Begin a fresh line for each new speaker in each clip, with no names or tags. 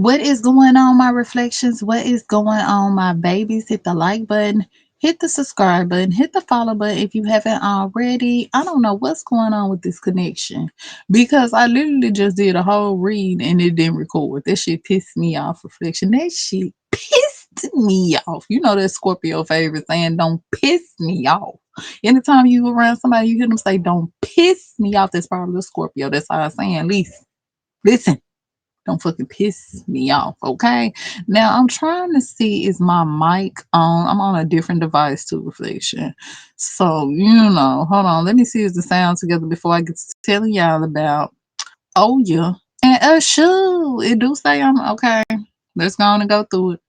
What is going on, my reflections? What is going on, my babies? Hit the like button, hit the subscribe button, hit the follow button if you haven't already. I don't know what's going on with this connection because I literally just did a whole read and it didn't record. That shit pissed me off, reflection. That shit pissed me off. You know that Scorpio favorite saying, don't piss me off. Anytime you around somebody, you hear them say, don't piss me off. That's probably a Scorpio. That's how I'm saying, listen. Listen, don't fucking piss me off, okay? Now I'm trying to see is my mic on. I'm on a different device to reflection. So, hold on. Let me see if the sound together before I get to telling y'all about Oya and Ashu. It do say I'm okay. Let's go on and go through it.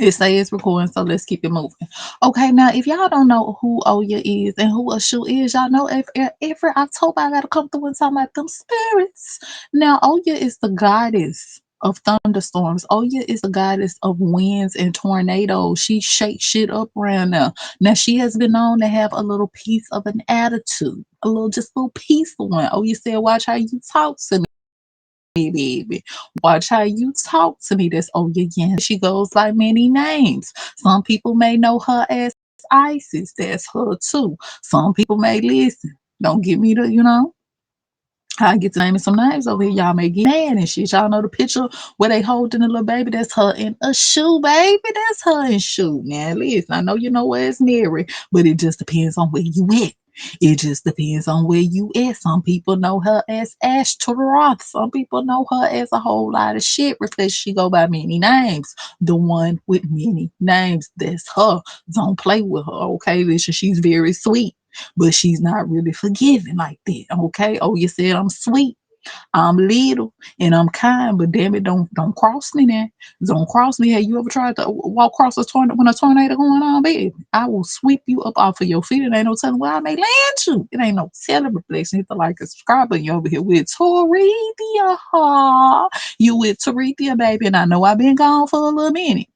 It says it's recording, so let's keep it moving. Okay, now if y'all don't know who Oya is and who Ashu is, y'all know every October I gotta come through and talk about them spirits. Now Oya is the goddess of thunderstorms. Oya is the goddess of winds and tornadoes. She shakes shit up around there. Now she has been known to have a little piece of an attitude, just a little peaceful one. Oya said, "Watch how you talk to me, baby. Watch how you talk to me." That's oh yeah, yeah. She goes by many names. Some people may know her as Isis. That's her too. Some people may listen. Don't give me I get to naming some names over here. Y'all may get mad and shit. Y'all know the picture where they holding the little baby. That's her in a shoe, baby. That's her in shoe. Now, listen, I know you know where it's Mary, but it just depends on where you at. It just depends on where you at. Some people know her as Ashtaroth. Some people know her as a whole lot of shit because she go by many names. The one with many names, that's her. Don't play with her, okay? Listen, she's very sweet, but she's not really forgiving like that. Okay. Oh, you said I'm sweet, I'm little, and I'm kind, but damn it, don't cross me now. Don't cross me. Have you ever tried to walk across a tornado when a tornado going on, baby? I will sweep you up off of your feet. It ain't no telling where I may land you. It ain't no telling reflection. Hit the like and subscribe button. You over here with Torethia. You with Torethia, baby, and I know I've been gone for a little minute.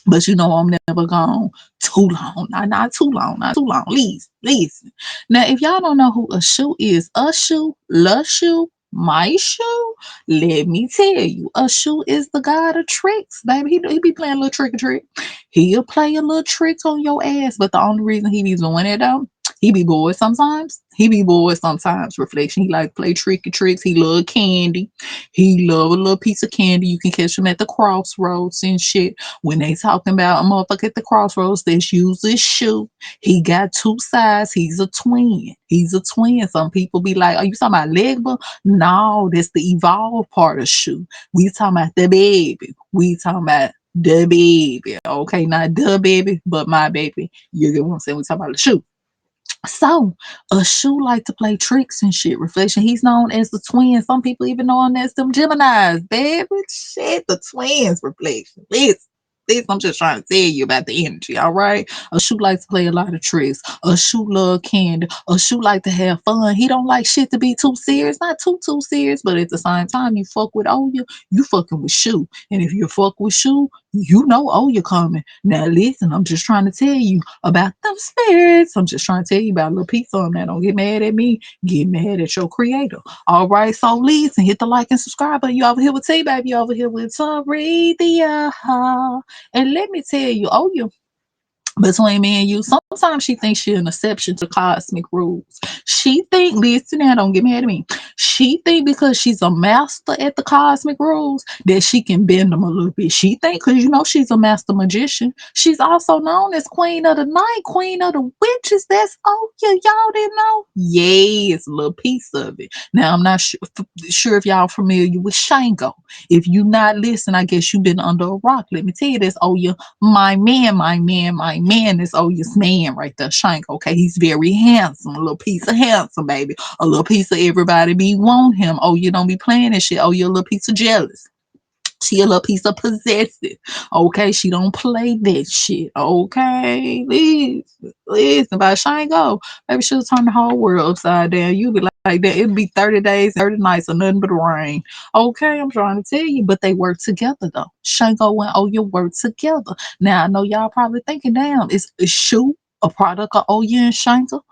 But you know I'm never gone too long. Not too long. Not too long. Listen. Now, if y'all don't know who Ashu is, Ashu, Lushu, my shoe, let me tell you, Ashu is the god of tricks, baby. He be playing a little trick or trick. He'll play a little tricks on your ass, but the only reason he be doing it though, he be bored sometimes. He be bored sometimes. Reflection. He like to play tricky tricks. He love candy. He love a little piece of candy. You can catch him at the crossroads and shit. When they talking about a motherfucker at the crossroads, that's usually shoe. He got two sides. He's a twin. He's a twin. Some people be like, "Are you talking about Legba?" No, that's the evolved part of shoe. We talking about the baby. We talking about the baby. Okay, not the baby, but my baby. You get what I'm saying? We talking about the shoe. So, a shoe like to play tricks and shit. Reflection. He's known as the twin. Some people even know him as them Geminis. Baby, shit, the twins. Reflection. Listen, I'm just trying to tell you about the energy, all right? A shoe likes to play a lot of tricks. A shoe love candy. A shoe like to have fun. He don't like shit to be too serious. Not too serious, but at the same time, you fuck with Oya, you fucking with shoe. And if you fuck with shoe, you know Oya coming. Now listen, I'm just trying to tell you about them spirits. I'm just trying to tell you about a little piece of them. Now don't get mad at me. Get mad at your creator. All right, so listen, hit the like and subscribe button. You over here with T baby. You over here with Saredia. And let me tell you, Oya, between me and you, sometimes she thinks she's an exception to cosmic rules. She think, listen now, don't get mad at me. She think because she's a master at the cosmic rules that she can bend them a little bit. She think because you know she's a master magician. She's also known as Queen of the Night, Queen of the Witches. That's oh yeah, y'all didn't know? Yes, a little piece of it. Now I'm not sure if y'all familiar with Shango. If you not listen, I guess you've been under a rock. Let me tell you this. Oh yeah, my man is Oya's man right there, Shank. Okay, he's very handsome, a little piece of handsome, baby. A little piece of everybody be want him. Oh, you don't be playing that shit. Oh, you're a little piece of jealous. She a little piece of possessive. Okay, she don't play that shit. Okay, listen, by Shango, maybe she'll turn the whole world upside down. You be like that. It'll be 30 days, 30 nights, or nothing but rain. Okay, I'm trying to tell you, but they work together though. Shango and Oya work together. Now I know y'all probably thinking, damn, it's Shu. a product of Oya and Shango.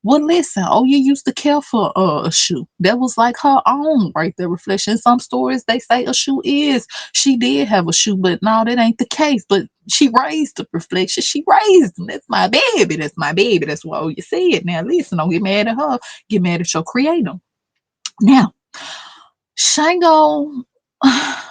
Well, listen, Oya used to care for a shoe. That was like her own right there reflection. In some stories they say a shoe is. She did have a shoe, but no, that ain't the case. But she raised the reflection. She raised them. That's my baby. That's my baby. That's what Oya said. Now listen, don't get mad at her. Get mad at your creator. Now, Shango,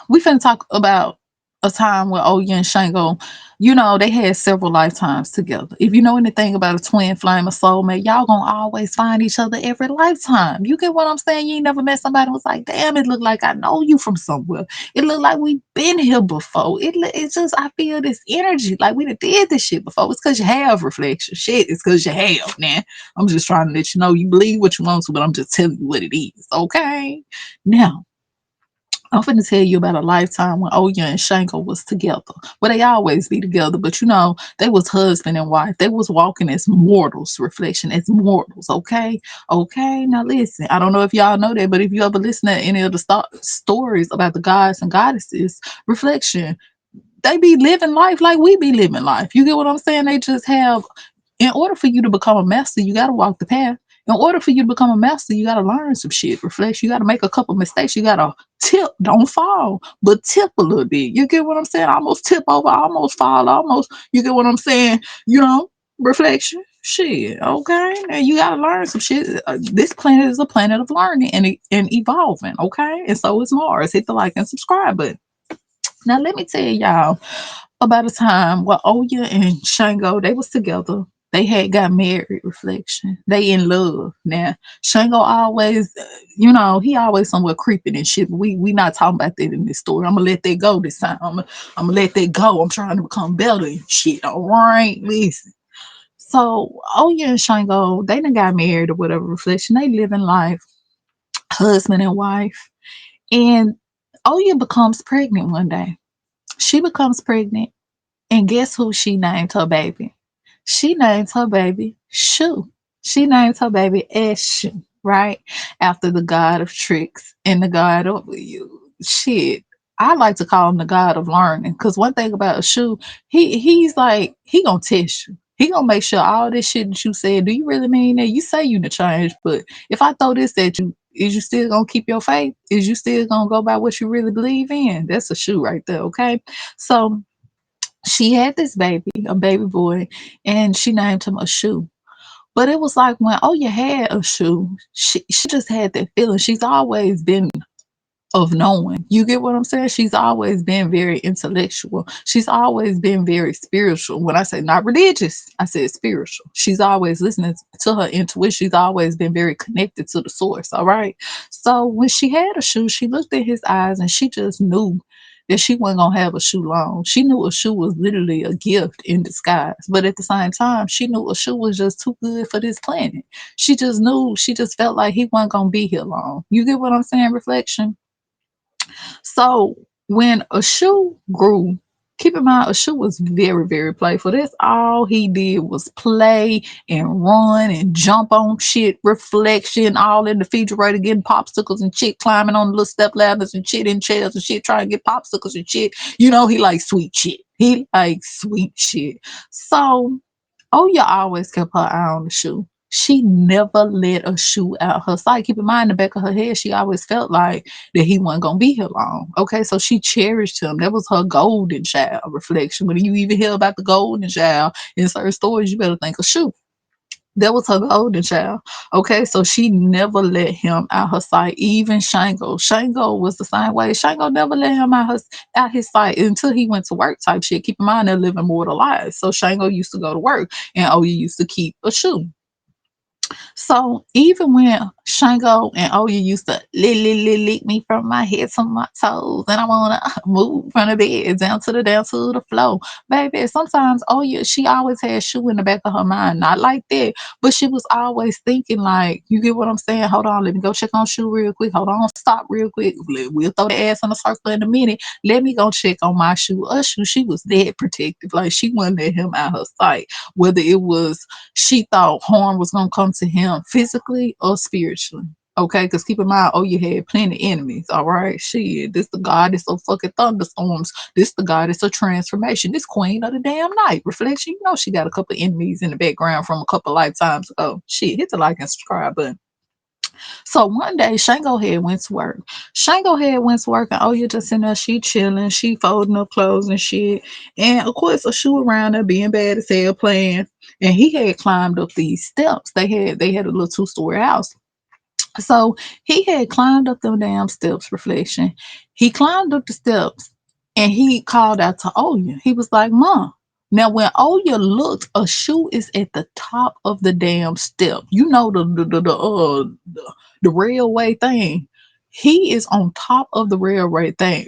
we finna talk about a time where Oya and Shango, they had several lifetimes together. If you know anything about a twin flame or soulmate, y'all gonna always find each other every lifetime. You get what I'm saying? You ain't never met somebody who was like, damn, it look like I know you from somewhere. It look like we been here before. It's just I feel this energy like we done did this shit before. It's because you have reflection. Shit, it's because you have, man. I'm just trying to let you know you believe what you want to, but I'm just telling you what it is. Okay. Now, I'm finna tell you about a lifetime when Oya and Shango was together. Well, they always be together, but they was husband and wife. They was walking as mortals, reflection as mortals. Okay, okay. Now listen, I don't know if y'all know that, but if you ever listen to any of the stories about the gods and goddesses, reflection, they be living life like we be living life. You get what I'm saying? They just have, in order for you to become a master, you got to walk the path. In order for you to become a master, you got to learn some shit. Reflect. You got to make a couple mistakes. You got to tip, don't fall, but tip a little bit. You get what I'm saying? Almost tip over, almost fall, almost. You get what I'm saying? Reflection. Shit. Okay. Now you got to learn some shit. This planet is a planet of learning and evolving. Okay. And so is Mars. Hit the like and subscribe button. Now let me tell y'all about a time where Oya and Shango they was together. They had got married. Reflection. They in love now. Shango always, he always somewhere creeping and shit. But we not talking about that in this story. I'm gonna let that go this time. I'm gonna let that go. I'm trying to become better and shit. All right, listen. So Oya and Shango they done got married or whatever. Reflection. They living life, husband and wife, and Oya becomes pregnant one day. She becomes pregnant. And guess who she named her baby? She named her baby Shu. She named her baby Eshu, right? After the god of tricks and the god of you. Shit. I like to call him the god of learning. Because one thing about Ashu, he's like, he gonna test you. He gonna make sure all this shit that you said, do you really mean that? You say you to change, but if I throw this at you, is you still gonna keep your faith? Is you still gonna go by what you really believe in? That's a shoe right there, okay? So she had this baby, a baby boy, and she named him Ashu. But it was like when Oya had Ashu, she just had that feeling. She's always been of knowing. You get what I'm saying? She's always been very intellectual. She's always been very spiritual. When I say not religious, I said spiritual. She's always listening to her intuition. She's always been very connected to the source. All right. So when she had a shoe, she looked at his eyes and she just knew that she wasn't gonna have a shoe long. She knew a shoe was literally a gift in disguise. But at the same time, she knew a shoe was just too good for this planet. She just knew, she just felt like he wasn't gonna be here long. You get what I'm saying, reflection? So when Ashu grew, keep in mind Ashu was very, very playful. That's all he did was play and run and jump on shit, reflection, all in the refrigerator, getting popsicles and shit, climbing on the little step ladders and shit in chairs and shit, trying to get popsicles and shit. He likes sweet shit. He likes sweet shit. So Oya always kept her eye on the shoe. She never let a shoe out her sight. Keep in mind, in the back of her head, she always felt like that he wasn't gonna be here long. Okay, so she cherished him. That was her golden child reflection. When you even hear about the golden child in certain stories, you better think of shoe. That was her golden child. Okay, so she never let him out her sight. Even Shango. Shango was the same way. Shango never let him out his sight until he went to work type shit. Keep in mind they're living mortal lives. So Shango used to go to work and Oya used to keep a shoe. So even when Shango and Oya used to lick me from my head to my toes, and I wanna move from the bed down to the floor, baby. Sometimes Oya, she always had shoe in the back of her mind, not like that, but she was always thinking like, you get what I'm saying? Hold on, let me go check on shoe real quick. Hold on, stop real quick. We'll throw the ass in a circle in a minute. Let me go check on my shoe. Shoe, she was that protective, like she wouldn't let him out her sight, whether it was she thought harm was going to come to him physically or spiritually. Okay, because keep in mind, oh, you had plenty enemies. All right, shit. This the goddess of fucking thunderstorms. This the goddess of transformation. This queen of the damn night. Reflection, you know she got a couple enemies in the background from a couple lifetimes ago. Shit, hit the like and subscribe button. So one day, Shango had went to work. Shango had went to work, and oh, you just in there, she chilling, she folding up clothes and shit. And of course, a shoe around there being bad as hell playing. And he had climbed up these steps. They had a little 2-story house. So he had climbed up them damn steps, reflection. He climbed up the steps and he called out to Oya. He was like, Mom. Now, when Oya looked, a shoe is at the top of the damn step. You know the railway thing. He is on top of the railway thing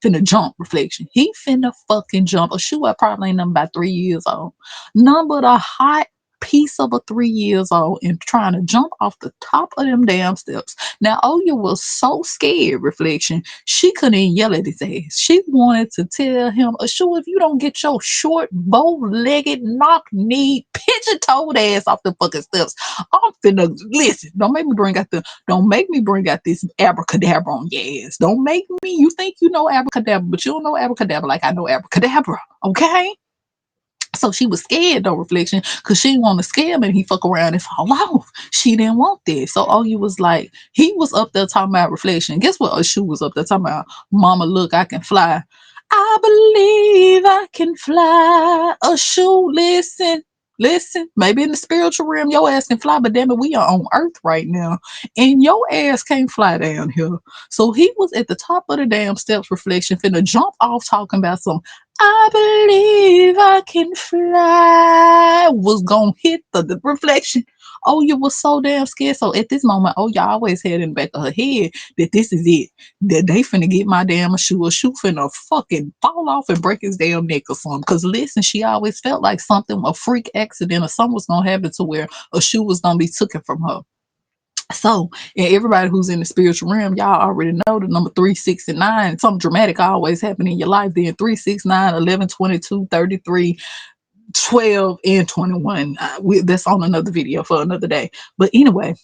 finna jump, reflection. He finna fucking jump. A shoe I probably ain't nothing about 3 years old. None but a hot piece of a 3 years old and trying to jump off the top of them damn steps. Now, Oya was so scared, reflection, she couldn't even yell at his ass. She wanted to tell him, Ashu, if you don't get your short, bow-legged, knock-kneed, pigeon-toed ass off the fucking steps, I'm finna listen. Don't make me bring out this abracadabra on your ass. Don't make me. You think you know abracadabra, but you don't know abracadabra like I know abracadabra. Okay? So she was scared though, reflection, because she didn't want to scare him and he fuck around and fall off. She didn't want that. So Oya was like, he was up there talking about reflection. Guess what Ashu was up there talking about? Mama, look, I can fly. I believe I can fly. Ashu, listen. Listen, maybe in the spiritual realm your ass can fly, but damn it, we are on earth right now. And your ass can't fly down here. So he was at the top of the damn steps, reflection, finna jump off talking about some I believe I can fly was gonna hit the reflection. Oh, you was so damn scared. So at this moment, oh, y'all always had in the back of her head that this is it. That they finna get my damn shoe. A shoe finna fucking fall off and break his damn neck or something. Cause listen, she always felt like something, a freak accident or something was gonna happen to where a shoe was gonna be taken from her. So, and everybody who's in the spiritual realm, y'all already know the number 369. Something dramatic always happen in your life. Then 369, 11, 22, 33, 12, and 21. That's on another video for another day. But anyway,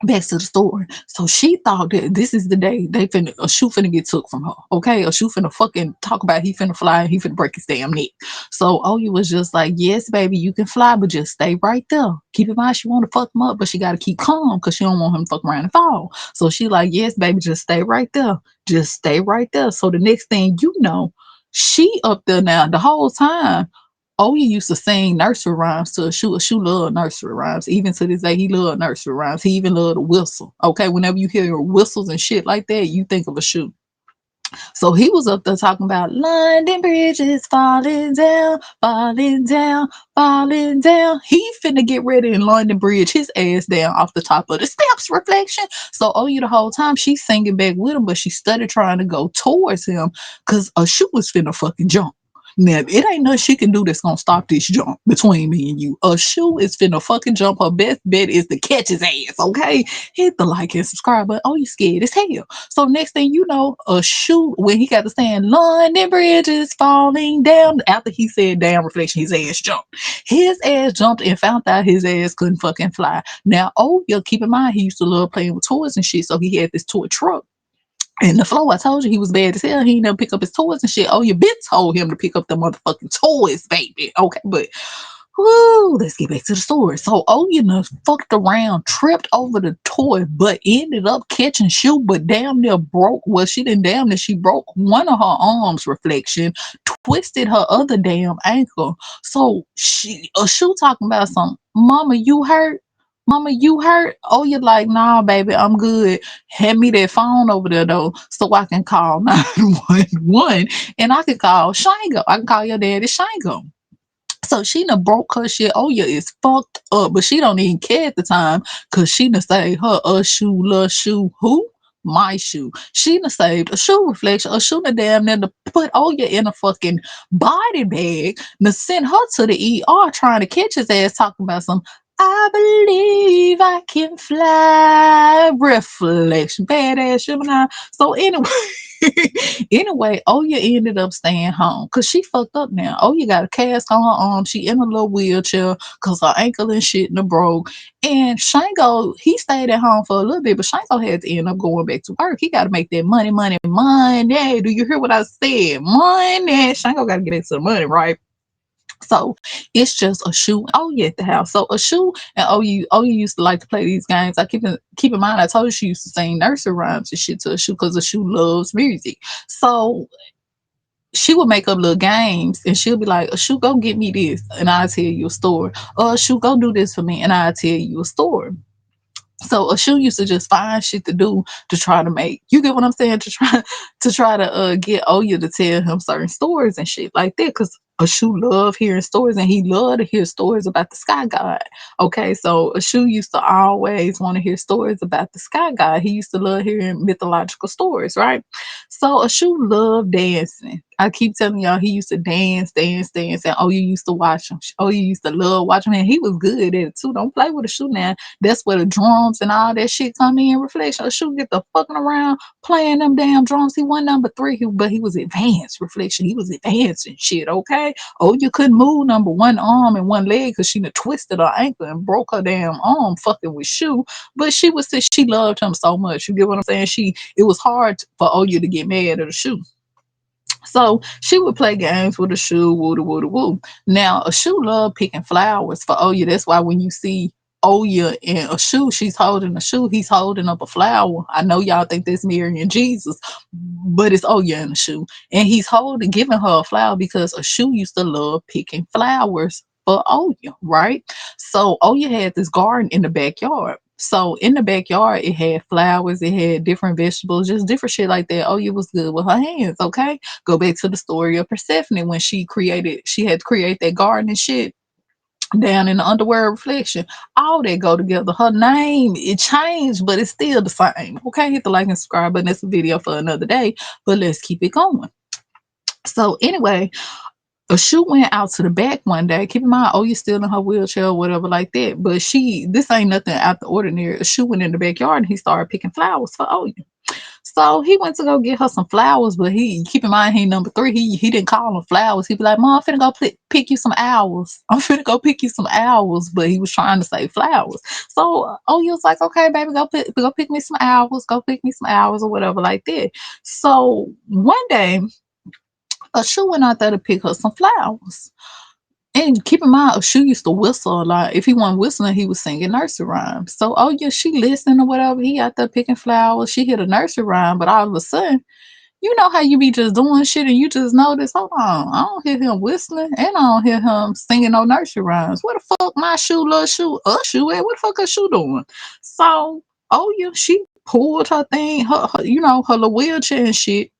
back to the story. So she thought that this is the day they finna a shoe finna get took from her. Okay, a shoe finna fucking talk about he finna fly and he finna break his damn neck. So Oya was just like, yes, baby, you can fly, but just stay right there. Keep in mind she wanna fuck him up, but she gotta keep calm because she don't want him to fuck around and fall. So she like, yes, baby, just stay right there. Just stay right there. So the next thing you know, she up there now the whole time. Oh, he used to sing nursery rhymes to a shoe love nursery rhymes. Even to this day, he loved nursery rhymes. He even loved a whistle. Okay, whenever you hear whistles and shit like that, you think of a shoe. So he was up there talking about London Bridge is falling down, falling down, falling down. He finna get ready in London Bridge his ass down off the top of the steps, reflection. So oh, you the whole time she's singing back with him, but she started trying to go towards him because a shoe was finna fucking jump. Now, it ain't nothing she can do that's gonna stop this jump between me and you. A shoe is finna fucking jump. Her best bet is to catch his ass, okay? Hit the like and subscribe button. Oh, you scared as hell. So next thing you know, a shoe when he got to saying London Bridge is falling down. After he said damn reflection, his ass jumped. His ass jumped and found out his ass couldn't fucking fly. Now, oh, you keep in mind he used to love playing with toys and shit, so he had this toy truck. And the flow, I told you he was bad as hell. He never pick up his toys and shit. Oh, your bitch told him to pick up the motherfucking toys, baby. Okay, but whoo, let's get back to the story. So, oh, you know, fucked around, tripped over the toy, but ended up catching shoe, but damn near broke. Well, she didn't damn near, she broke one of her arms, reflection, twisted her other damn ankle. So, a shoe talking about something. Mama, you hurt? Mama, you hurt? Oh, you're like, nah, baby, I'm good. Hand me that phone over there, though, so I can call 911 and I can call Shango. I can call your daddy Shango. So she done broke her shit. Oh yeah, it's fucked up, but she don't even care at the time because she done saved her a shoe, love shoe, who? My shoe. She done saved a shoe reflection, a shoe done damn near to put Oya in a fucking body bag, done sent her to the ER trying to catch his ass talking about some. I believe I can fly. Reflection, badass Gemini. So anyway, anyway, Oya ended up staying home because she fucked up now. Oya got a cast on her arm. She in a little wheelchair because her ankle and shit in the broke. And Shango, he stayed at home for a little bit, but Shango had to end up going back to work. He got to make that money, money, money. Do you hear what I said? Money. Shango got to get into the money, right? So it's just Ashu and Oya at the house. So Ashu and Oya used to like to play these games. I keep in mind I told you she used to sing nursery rhymes and shit to Ashu because Ashu loves music. So she would make up little games and she'll be like, Ashu, go get me this and I'll tell you a story. Or Ashu, go do this for me and I'll tell you a story. So Ashu used to just find shit to do to try to make you get what I'm saying to try to get Oya to tell him certain stories and shit like that because Ashu loved hearing stories and he loved to hear stories about the sky god. Okay, so Ashu used to always want to hear stories about the sky god. He used to love hearing mythological stories, right? So Ashu loved dancing. I keep telling y'all he used to dance, dance, dance, and oh, you used to watch him. Oh, you used to love watching him. He was good at it too. Don't play with Ashu now. That's where the drums and all that shit come in. Reflection. Ashu get the fucking around playing them damn drums. He won number three, but he was advanced. Reflection. He was advanced and shit. Okay. Oh, you couldn't move number one arm and one leg because she done twisted her ankle and broke her damn arm fucking with Shu. But she was she loved him so much. You get what I'm saying? It was hard for Oya to get mad at Shu. So she would play games with a shoe, woo woo woo. Now a shoe love picking flowers for Oya. That's why when you see Oya in a shoe, she's holding a shoe, he's holding up a flower. I know y'all think that's Mary and Jesus, but it's Oya in a shoe. And he's holding giving her a flower because a shoe used to love picking flowers for Oya, right? So Oya had this garden in the backyard. So in the backyard, it had flowers, it had different vegetables, just different shit like that. Oya was good with her hands, okay? Go back to the story of Persephone when she had to create that garden and shit down in the underworld reflection. All that go together. Her name, it changed, but it's still the same. Okay, hit the like and subscribe button. That's a video for another day, but let's keep it going. So anyway, Ashu went out to the back one day. Keep in mind, oh, you still in her wheelchair or whatever like that. But this ain't nothing out the ordinary. Ashu went in the backyard and he started picking flowers for Oya. So he went to go get her some flowers, but he keep in mind he number three. He didn't call them flowers. He'd be like, "Mom, I'm finna go pick you some owls. I'm finna go pick you some owls." But he was trying to say flowers. So oh, he was like, "Okay, baby, go pick me some owls. Go pick me some owls or whatever like that." So one day, Ashu went out there to pick her some flowers. And keep in mind, Ashu used to whistle a lot. If he wasn't whistling, he was singing nursery rhymes. So, oh yeah, she listening or whatever. He out there picking flowers. She hit a nursery rhyme, but all of a sudden, you know how you be just doing shit and you just notice, hold on, I don't hear him whistling and I don't hear him singing no nursery rhymes. What the fuck my shoe, little shoe, shoe at? What the fuck is shoe doing? So, oh yeah, she pulled her thing, her little wheelchair and shit.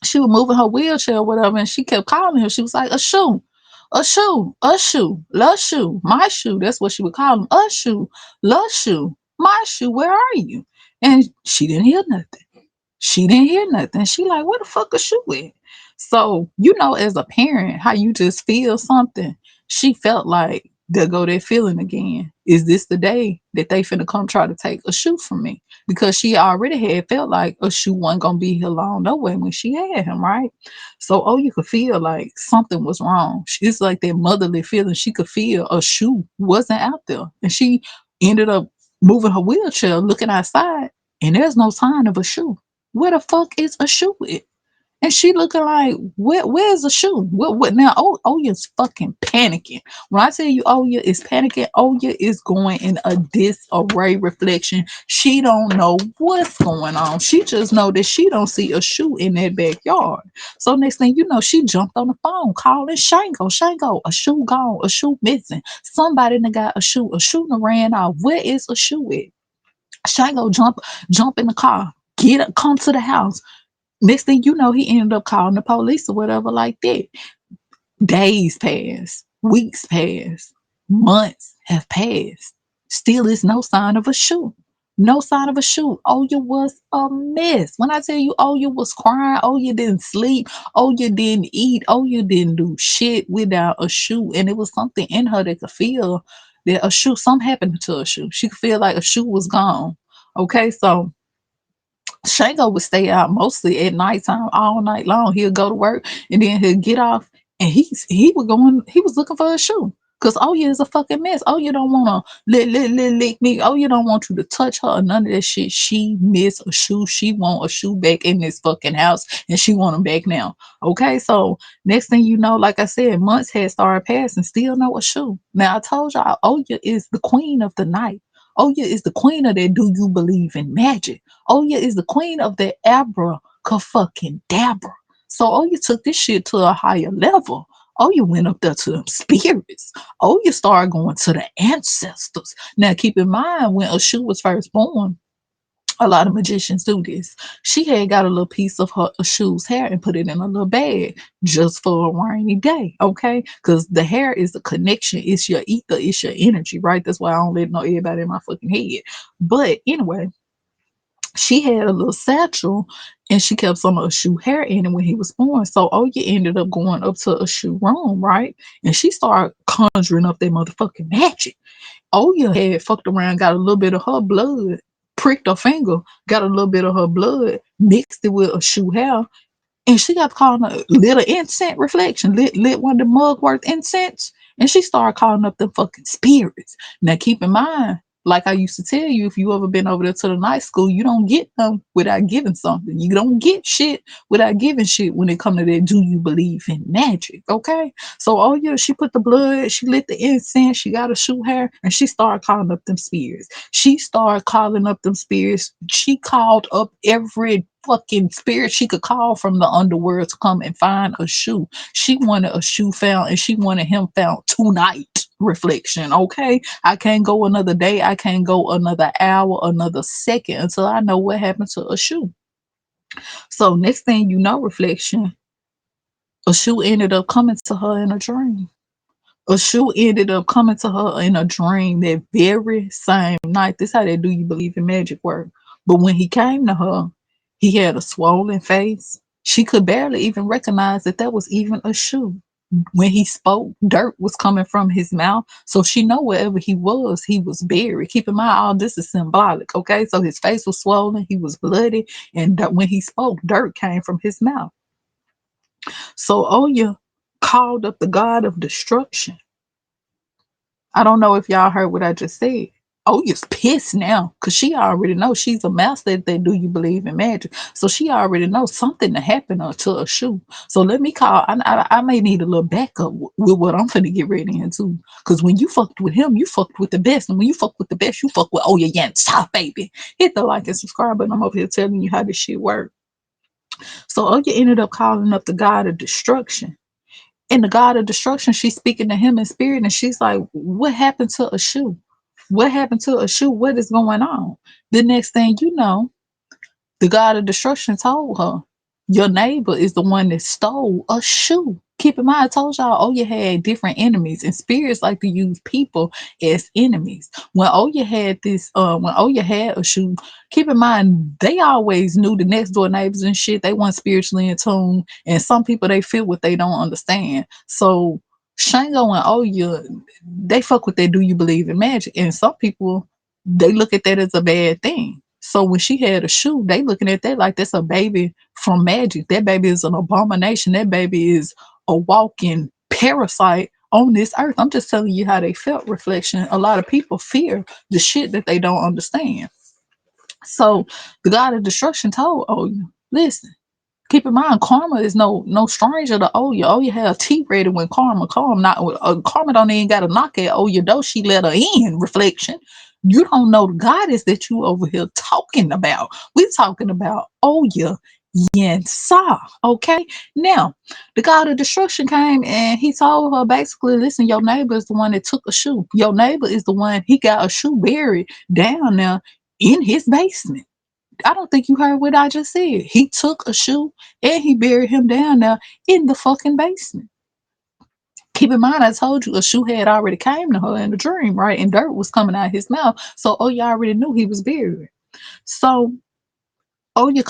She was moving her wheelchair or whatever, and she kept calling him. She was like, a shoe, a shoe, a shoe, la shoe, my shoe. That's what she would call him. A shoe, la shoe, my shoe. Where are you? And she didn't hear nothing. She didn't hear nothing. She like, where the fuck is she at? So, as a parent, how you just feel something. She felt like they'll go there feeling again. Is this the day that they finna come try to take a shoe from me? Because she already had felt like a shoe wasn't gonna be here long no way when she had him, right? So, oh, you could feel like something was wrong. It's like that motherly feeling. She could feel a shoe wasn't out there. And she ended up moving her wheelchair, looking outside, and there's no sign of a shoe. Where the fuck is a shoe at? And she looking like, where's the shoe? What now? Oh, Oya's fucking panicking. When I tell you Oya is panicking, Oya is going in a disarray reflection. She don't know what's going on. She just know that she don't see a shoe in that backyard. So next thing you know, she jumped on the phone calling Shango. Shango, a shoe gone, a shoe missing. Somebody done got a shoe done ran off. Where is a shoe at? Shango jump in the car. Come to the house. Next thing you know, he ended up calling the police or whatever like that. Days pass, weeks pass, months have passed. Still is no sign of a shoe. No sign of a shoe. Oya was a mess. When I tell you Oya was crying, Oya didn't sleep, Oya didn't eat, Oya didn't do shit without a shoe. And it was something in her that could feel that a shoe, something happened to a shoe. She could feel like a shoe was gone. Okay, so Shango would stay out mostly at nighttime all night long. He'll go to work and then he'll get off and he was looking for a shoe. Cause Oya is a fucking mess. Oya don't wanna lick me. Oya don't want you to touch her or none of that shit. She miss a shoe. She want a shoe back in this fucking house and she want him back now. Okay, so next thing you know, like I said, months had started passing, still no a shoe. Now I told y'all Oya is the queen of the night. Oya is the queen of that do you believe in magic. Oya is the queen of the Abra fucking Dabra. So Oya took this shit to a higher level. Oya went up there to them spirits. Oya started going to the ancestors. Now keep in mind when Ashu was first born, a lot of magicians do this. She had got a little piece of her Ashu's hair and put it in a little bag just for a rainy day, okay? Because the hair is the connection, it's your ether, it's your energy, right? That's why I don't let no everybody in my fucking head. But anyway, she had a little satchel and she kept some of a shoe hair in it when he was born. So Oya ended up going up to a shoe room, right? And she started conjuring up that motherfucking magic. Oya had fucked around, got a little bit of her blood, pricked her finger, got a little bit of her blood, mixed it with a shoe hair, and she got calling a little incense reflection, lit one of the mugwort incense, and she started calling up them fucking spirits. Now keep in mind, like I used to tell you, if you ever been over there to the night school, you don't get them without giving something. You don't get shit without giving shit when it come to that. Do you believe in magic? Okay, so oh yeah, she put the blood, she lit the incense, she got a shoe hair, and she started calling up them spirits. She started calling up them spirits. She called up every fucking spirit she could call from the underworld to come and find a shoe. She wanted a shoe found and she wanted him found tonight. Reflection, okay? I can't go another day, I can't go another hour, another second until I know what happened to a shoe. So next thing you know, reflection, a shoe ended up coming to her in a dream. A shoe ended up coming to her in a dream that very same night. This how they do you believe in magic work. But when he came to her, he had a swollen face. She could barely even recognize that that was even a shoe. When he spoke, dirt was coming from his mouth. So she know wherever he was buried. Keep in mind, all this is symbolic, okay? So his face was swollen, he was bloody, and when he spoke, dirt came from his mouth. So Oya called up the god of destruction. I don't know if y'all heard what I just said. Oh, you're pissed now because she already knows she's a master at that. Do you believe in magic? So she already knows something to happen to a shoe. So let me call. I may need a little backup with what I'm finna get ready into. Because when you fucked with him, you fucked with the best. And when you fuck with the best, you fuck with oh yeah, yeah, stop, baby. Hit the like and subscribe button. I'm over here telling you how this shit works. So Oya ended up calling up the god of destruction. And the god of destruction, she's speaking to him in spirit, and she's like, what happened to a shoe? What happened to a shoe? What is going on? The next thing you know, the god of destruction told her, your neighbor is the one that stole a shoe. Keep in mind, I told y'all Oya had different enemies, and spirits like to use people as enemies. When Oya had a shoe, keep in mind they always knew the next door neighbors and shit. They weren't spiritually in tune, and some people they feel what they don't understand. So Shango and Oya, they fuck with that. Do you believe in magic? And some people they look at that as a bad thing. So when she had a shoe, they looking at that like that's a baby from magic. That baby is an abomination. That baby is a walking parasite on this earth. I'm just telling you how they felt. Reflection. A lot of people fear the shit that they don't understand. So the god of destruction told, oh, listen, keep in mind, karma is no stranger to Oya. Oya had a tea ready when karma don't even got a knock at Oya though. She let her in. Reflection. You don't know the goddess that you over here talking about. We're talking about Oya Yensa. Okay. Now, the god of destruction came and he told her basically, listen, your neighbor is the one that took a shoe. Your neighbor is the one he got a shoe buried down there in his basement. I don't think you heard what I just said. He took a shoe and he buried him down there in the fucking basement. Keep in mind, I told you a shoe had already came to her in a dream, right? And dirt was coming out of his mouth. So Oya already knew he was buried. So Oya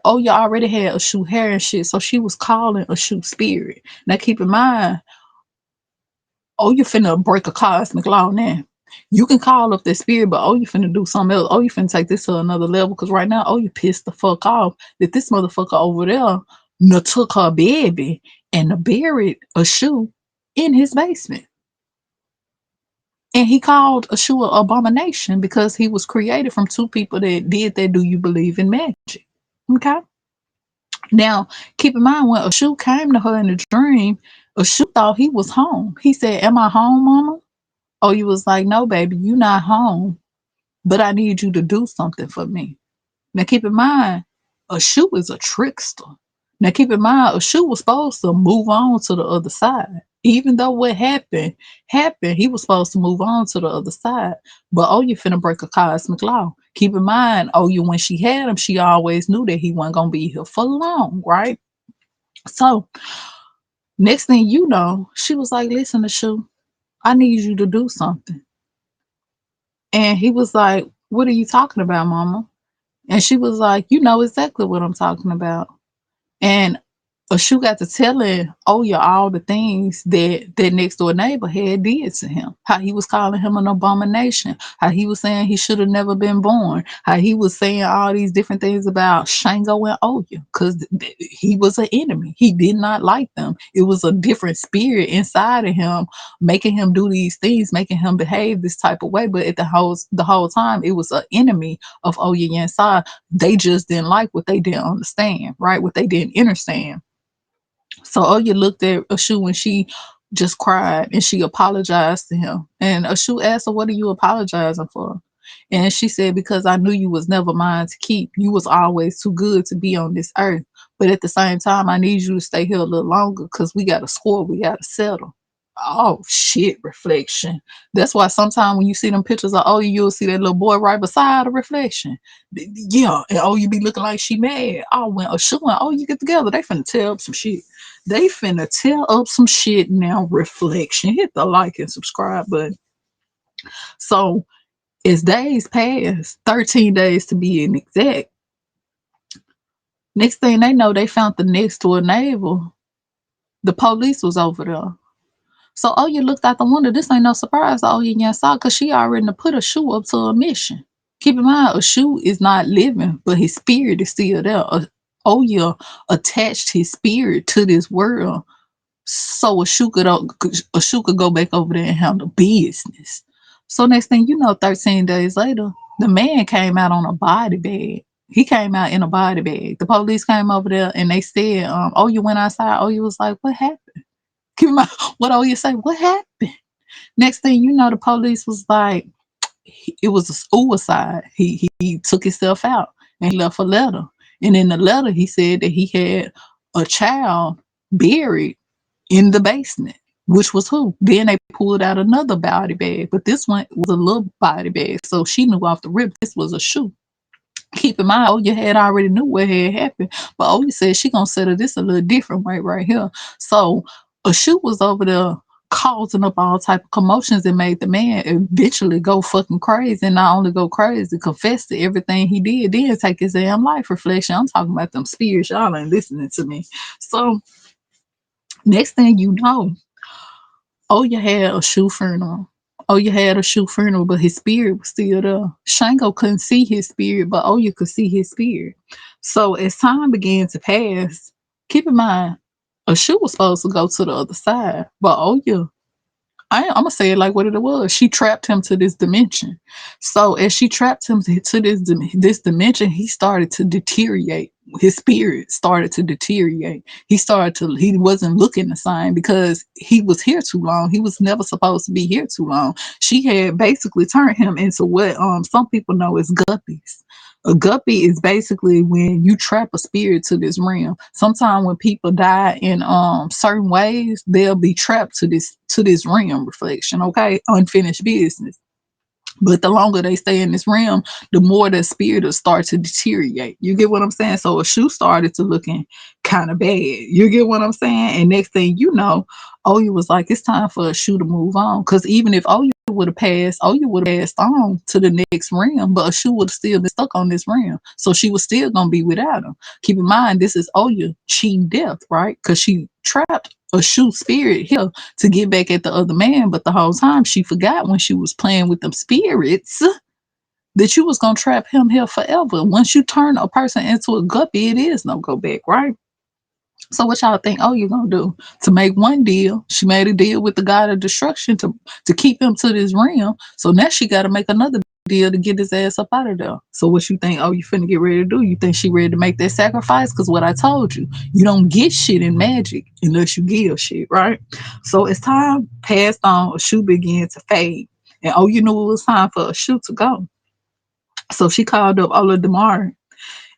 already had a shoe hair and shit. So she was calling a shoe spirit. Now keep in mind, Oya finna break a cosmic law now. You can call up that spirit, but oh, you finna do something else. Oh, you finna take this to another level. Because right now, oh, you pissed the fuck off that this motherfucker over there took her baby and buried a shoe in his basement. And he called a shoe an abomination because he was created from two people that did that. Do you believe in magic? Okay. Now, keep in mind when Ashu came to her in a dream, Ashu thought he was home. He said, "Am I home, mama?" Oh, you was like, "No, baby, you not home, but I need you to do something for me." Now, keep in mind, Ashu is a trickster. Now, keep in mind, Ashu was supposed to move on to the other side. Even though what happened, he was supposed to move on to the other side. But oh, you finna break a cosmic law. Keep in mind, oh, you when she had him, she always knew that he wasn't gonna be here for long, right? So next thing you know, she was like, "Listen, Ashu, I need you to do something." And he was like, "What are you talking about, mama?" And she was like, "You know exactly what I'm talking about." And Ashu got to telling Oya all the things that next door neighbor had did to him. How he was calling him an abomination. How he was saying he should have never been born. How he was saying all these different things about Shango and Oya because he was an enemy. He did not like them. It was a different spirit inside of him, making him do these things, making him behave this type of way. But at the whole time, it was an enemy of Oya inside. They just didn't like what they didn't understand, right? What they didn't understand. So Oya looked at Ashu when she just cried and she apologized to him. And Ashu asked her, "What are you apologizing for?" And she said, "Because I knew you was never mine to keep. You was always too good to be on this earth. But at the same time, I need you to stay here a little longer because we got a score we got to settle." Oh shit, reflection. That's why sometimes when you see them pictures of Oya, you'll see that little boy right beside the reflection. Yeah, and oh, you be looking like she mad. Oh, when Ashu and oh, you get together, they finna tell up some shit. They finna tell up some shit now. Reflection. Hit the like and subscribe button. So as days pass, 13 days to be an exact, next thing they know, they found the next door neighbor. The police was over there. So Oya looked out the window. This ain't no surprise. Oya saw because she already done put a shoe up to a mission. Keep in mind, a shoe is not living, but his spirit is still there. Oya attached his spirit to this world so a shoe could go back over there and handle business. So next thing you know, 13 days later, the man came out on a body bag. He came out in a body bag. The police came over there and they said, "Oh, you went outside." Oh, you was like, "What happened?" Keep in mind, what oh you say? What happened? Next thing you know, the police was like, it was a suicide. He took himself out and he left a letter. And in the letter, he said that he had a child buried in the basement, which was who? Then they pulled out another body bag, but this one was a little body bag. So she knew off the rip this was a shoe. Keep in mind, Oya had already knew what had happened, but Oya said she gonna settle this a little different way right here. So a shoe was over there causing up all type of commotions and made the man eventually go fucking crazy and not only go crazy, confess to everything he did, then take his damn life. Reflection. I'm talking about them spirits. Y'all ain't listening to me. So next thing you know, oh, you had a shoe funeral. Oh, you had a shoe funeral, but his spirit was still there. Shango couldn't see his spirit, but oh, you could see his spirit. So as time began to pass, keep in mind, a shoe was supposed to go to the other side, but oh, yeah, I'm gonna say it like what it was. She trapped him to this dimension. So as she trapped him to this dimension, he started to deteriorate. His spirit started to deteriorate. He wasn't looking the same because he was here too long. He was never supposed to be here too long. She had basically turned him into what some people know as guppies. A guppy is basically when you trap a spirit to this realm. Sometimes when people die in certain ways, they'll be trapped to this realm. Reflection, okay? Unfinished business. But the longer they stay in this realm, the more the spirit will start to deteriorate. You get what I'm saying? So a shoe started to looking kind of bad. You get what I'm saying? And next thing you know, Oya was like, it's time for a shoe to move on. Because even if Oya would have passed, oh, you would have passed on to the next realm, but Ashu would have still been stuck on this realm. So she was still gonna be without him. Keep in mind, this is Oya cheating death, right? Because she trapped Ashu's spirit here to get back at the other man, but the whole time she forgot when she was playing with them spirits that you was gonna trap him here forever. Once you turn a person into a guppy, it is no go back, right? So what y'all think? Oh, you're gonna do to make one deal? She made a deal with the god of destruction to keep him to this realm. So now she got to make another deal to get his ass up out of there. So what you think? Oh, you finna get ready to do? You think she ready to make that sacrifice? Because what I told you, you don't get shit in magic unless you give shit, right? So as time passed on, a shoe began to fade, and oh, you knew it was time for a shoe to go. So she called up Ola Damari,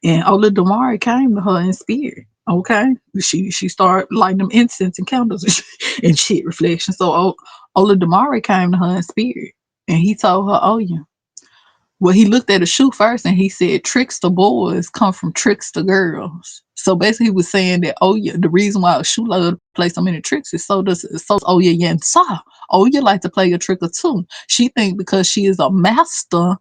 and Ola Damari came to her in spirit. Okay, she started lighting them incense and candles and shit reflection. So Ola Damari came to her in spirit, and he told her, "Oh yeah." Well, he looked at a shoe first, and he said, "Trickster boys come from trickster girls." So basically, he was saying that, oh yeah, the reason why a shoe love to play so many tricks is so does Oya Yansa. Oya like to play a trick or two. She think because she is a master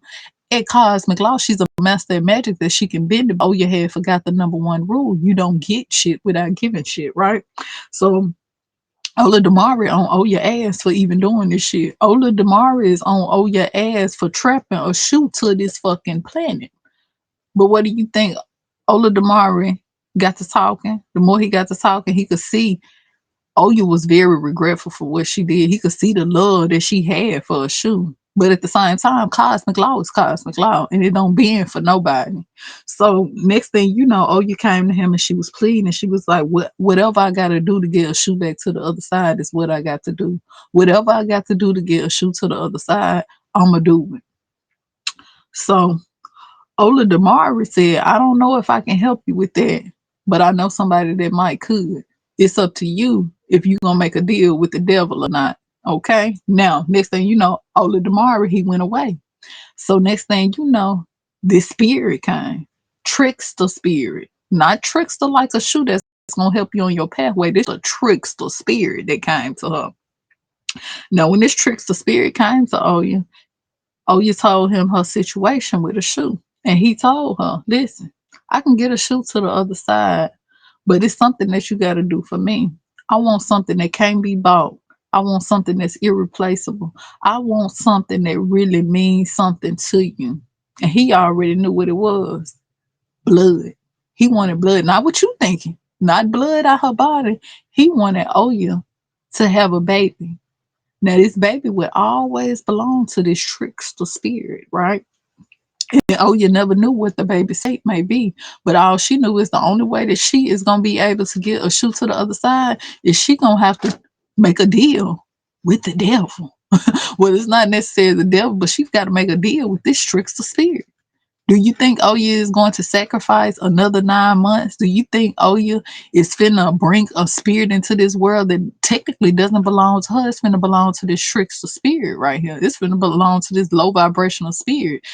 at cosmic law, she's a master at magic that she can bend it. Oh, you had forgot the number one rule. You don't get shit without giving shit, right? So Ola Damari on Oya ass for even doing this shit. Ola Damari is on Oya ass for trapping a shoe to this fucking planet. But what do you think? Ola Damari got to talking. The more he got to talking, he could see Oya was very regretful for what she did. He could see the love that she had for a shoe. But at the same time, cosmic law is cosmic law and it don't bend for nobody. So next thing you know, Oya came to him and she was pleading and she was like, whatever I gotta do to get a shoe back to the other side is what I got to do. Whatever I got to do to get a shoe to the other side, I'ma do it. So Ola Damari said, I don't know if I can help you with that, but I know somebody that might could. It's up to you if you're gonna make a deal with the devil or not. Okay. Now, next thing you know, Ola Damari, he went away. So next thing you know, this spirit came. Trickster spirit. Not trickster like a shoe that's gonna help you on your pathway. This is a trickster spirit that came to her. Now, when this trickster spirit came to Oya, Oya told him her situation with a shoe. And he told her, listen, I can get a shoe to the other side, but it's something that you got to do for me. I want something that can't be bought. I want something that's irreplaceable. I want something that really means something to you. And he already knew what it was, blood. He wanted blood. Not what you thinking, not blood out her body. He wanted Oya to have a baby. Now, this baby would always belong to this trickster spirit, right? And oh, you never knew what the baby's fate may be, but all she knew is the only way that she is gonna be able to get a shoe to the other side is she gonna have to make a deal with the devil. Well, it's not necessarily the devil, but she's got to make a deal with this trickster spirit. Do you think Oya is going to sacrifice another 9 months? Do you think Oya is finna bring a spirit into this world that technically doesn't belong to her? It's finna belong to this trickster spirit right here. It's finna belong to this low vibrational spirit.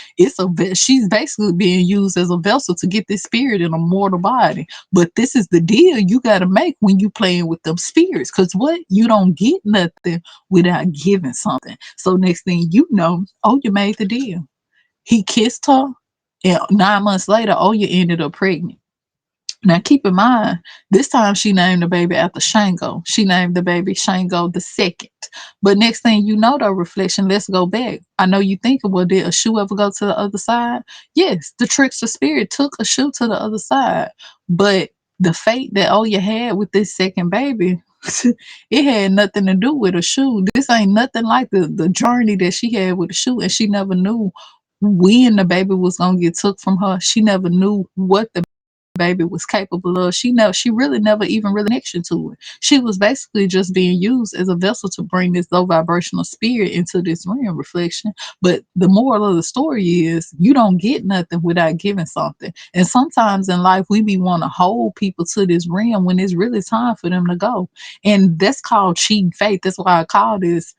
She's basically being used as a vessel to get this spirit in a mortal body. But this is the deal you got to make when you playing with them spirits. Cause what you don't get nothing without giving something. So next thing you know, Oya made the deal. He kissed her, and 9 months later, Oya ended up pregnant. Now, keep in mind, this time she named the baby after Shango. She named the baby Shango the second. But next thing you know, though, reflection, let's go back. I know you thinking, well, did a shoe ever go to the other side? Yes, the trickster spirit took a shoe to the other side. But the fate that Oya had with this second baby, it had nothing to do with a shoe. This ain't nothing like the journey that she had with a shoe, and she never knew when the baby was gonna get took from her. She never knew what the baby was capable of. She really never even really connection to it. She was basically just being used as a vessel to bring this low vibrational spirit into this realm reflection. But the moral of the story is you don't get nothing without giving something. And sometimes in life we be want to hold people to this realm when it's really time for them to go. And that's called cheating fate. That's why I call this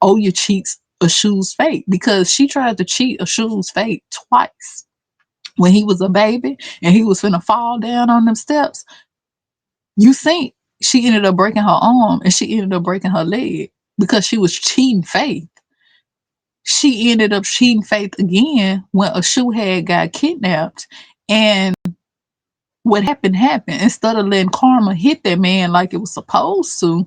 Oya cheats Ashu's fate, because she tried to cheat Ashu's fate twice. When he was a baby and he was finna fall down on them steps, you think she ended up breaking her arm and she ended up breaking her leg because she was cheating faith. she ended up cheating Faith again when Ashu had got kidnapped. And what happened. Instead of letting karma hit that man like it was supposed to,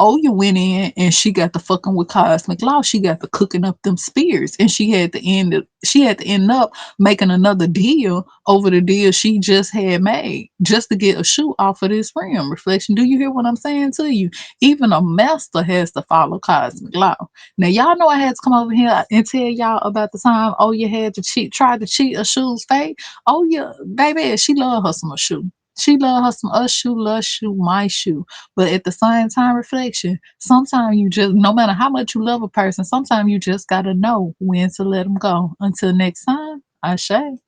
Oya went in and she got the fucking with cosmic law. She got the cooking up them spears, and she had to end up making another deal over the deal she just had made just to get a shoe off of this rim reflection. Do you hear what I'm saying to you? Even a master has to follow cosmic law. Now y'all know I had to come over here and tell y'all about the time Oya had to tried to cheat a shoe's fate. Oh yeah, baby, she love her some shoe. She love her some shoe, love shoe, my shoe. But at the same time, reflection. Sometimes you just, no matter how much you love a person, sometimes you just gotta know when to let them go. Until next time, I say.